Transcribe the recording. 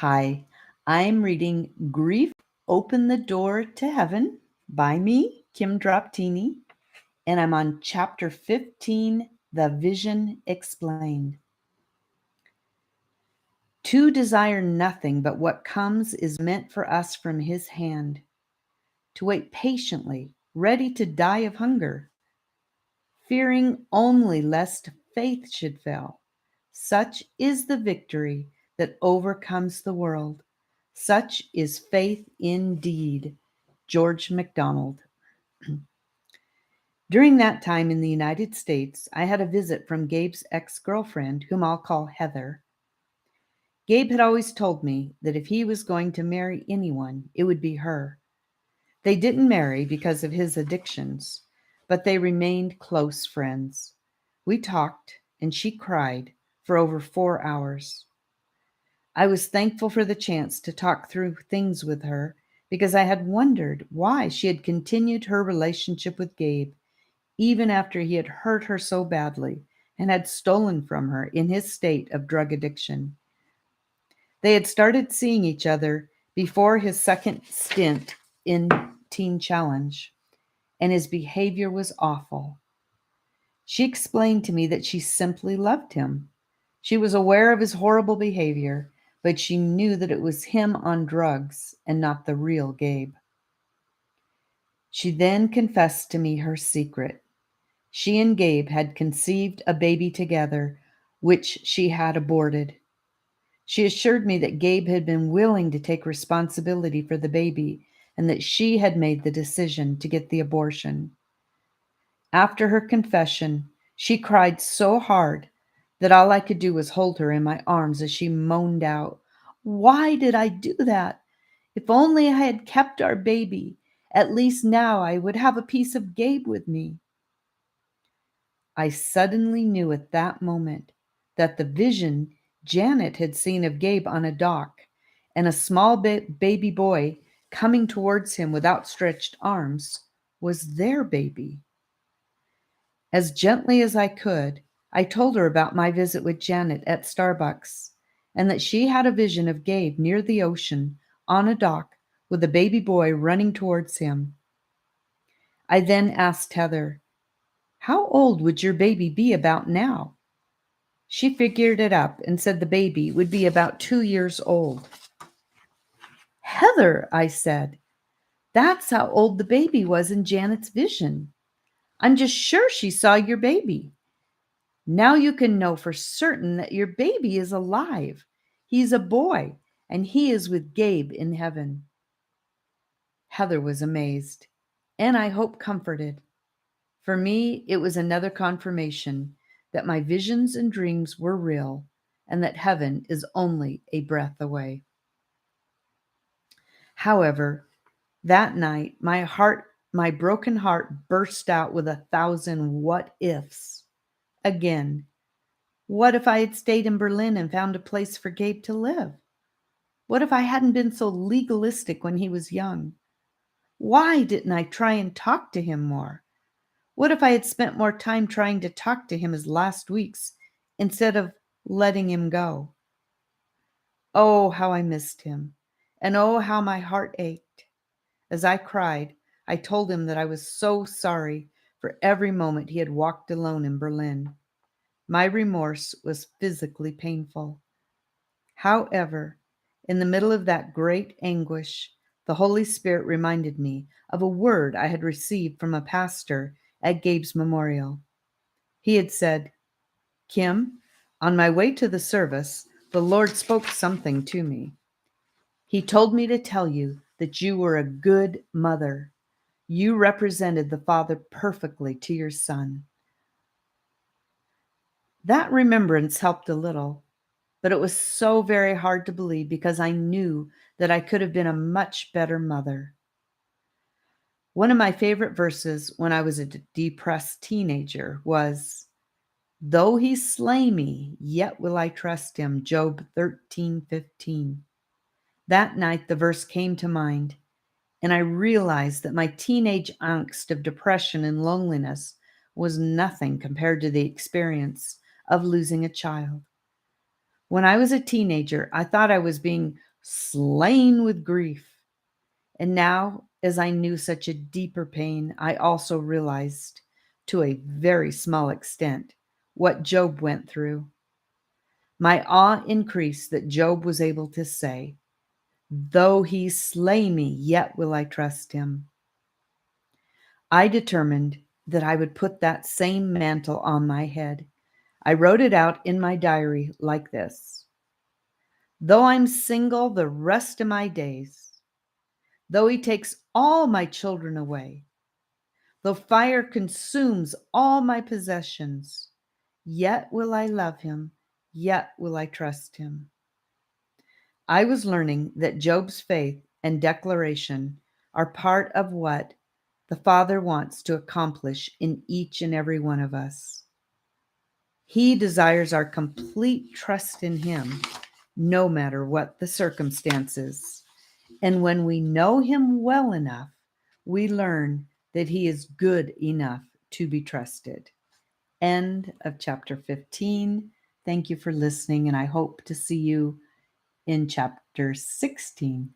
Hi, I'm reading Grief Open the Door to Heaven by me, Kim Droptiny, and I'm on chapter 15, The Vision Explained. To desire nothing but what comes is meant for us from his hand, to wait patiently, ready to die of hunger, fearing only lest faith should fail. Such is the victory that overcomes the world. Such is faith indeed. George MacDonald. During that time in the United States, I had a visit from Gabe's ex-girlfriend, whom I'll call Heather. Gabe had always told me that if he was going to marry anyone, it would be her. They didn't marry because of his addictions, but they remained close friends. We talked, and she cried for over 4 hours. I was thankful for the chance to talk through things with her because I had wondered why she had continued her relationship with Gabe even after he had hurt her so badly and had stolen from her in his state of drug addiction. They had started seeing each other before his second stint in Teen Challenge, and his behavior was awful. She explained to me that she simply loved him. She was aware of his horrible behavior, but she knew that it was him on drugs and not the real Gabe. She then confessed to me her secret. She and Gabe had conceived a baby together, which she had aborted. She assured me that Gabe had been willing to take responsibility for the baby and that she had made the decision to get the abortion. After her confession, she cried so hard that all I could do was hold her in my arms as she moaned out, "Why did I do that? If only I had kept our baby. At least now I would have a piece of Gabe with me." I suddenly knew at that moment that the vision Janet had seen of Gabe on a dock and a small baby boy coming towards him with outstretched arms was their baby. As gently as I could, I told her about my visit with Janet at Starbucks and that she had a vision of Gabe near the ocean on a dock with a baby boy running towards him. I then asked Heather, "How old would your baby be about now?" She figured it up and said the baby would be about 2 years old. "Heather," I said, "that's how old the baby was in Janet's vision. I'm just sure she saw your baby. Now you can know for certain that your baby is alive. He's a boy, and he is with Gabe in heaven." Heather was amazed, and I hope comforted. For me, it was another confirmation that my visions and dreams were real and that heaven is only a breath away. However, that night, my broken heart burst out with 1,000 what ifs. Again, what if I had stayed in Berlin and found a place for Gabe to live? What if I hadn't been so legalistic when he was young? Why didn't I try and talk to him more? What if I had spent more time trying to talk to him as last week's instead of letting him go? Oh, how I missed him, and oh, how my heart ached. As I cried, I told him that I was so sorry for every moment he had walked alone in Berlin. My remorse was physically painful. However, in the middle of that great anguish, the Holy Spirit reminded me of a word I had received from a pastor at Gabe's memorial. He had said, "Kim, on my way to the service, the Lord spoke something to me. He told me to tell you that you were a good mother. You represented the Father perfectly to your son." That remembrance helped a little, but it was so very hard to believe because I knew that I could have been a much better mother. One of my favorite verses when I was a depressed teenager was, "Though he slay me, yet will I trust him." Job 13:15. That night the verse came to mind, and I realized that my teenage angst of depression and loneliness was nothing compared to the experience of losing a child. When I was a teenager, I thought I was being slain with grief. And now, as I knew such a deeper pain, I also realized, to a very small extent, what Job went through. My awe increased that Job was able to say, "Though he slay me, yet will I trust him." I determined that I would put that same mantle on my head. I wrote it out in my diary like this: "Though I'm single the rest of my days, though he takes all my children away, though fire consumes all my possessions, yet will I love him, yet will I trust him." I was learning that Job's faith and declaration are part of what the Father wants to accomplish in each and every one of us. He desires our complete trust in him, no matter what the circumstances. And when we know him well enough, we learn that he is good enough to be trusted. End of chapter 15. Thank you for listening, and I hope to see you in chapter 16.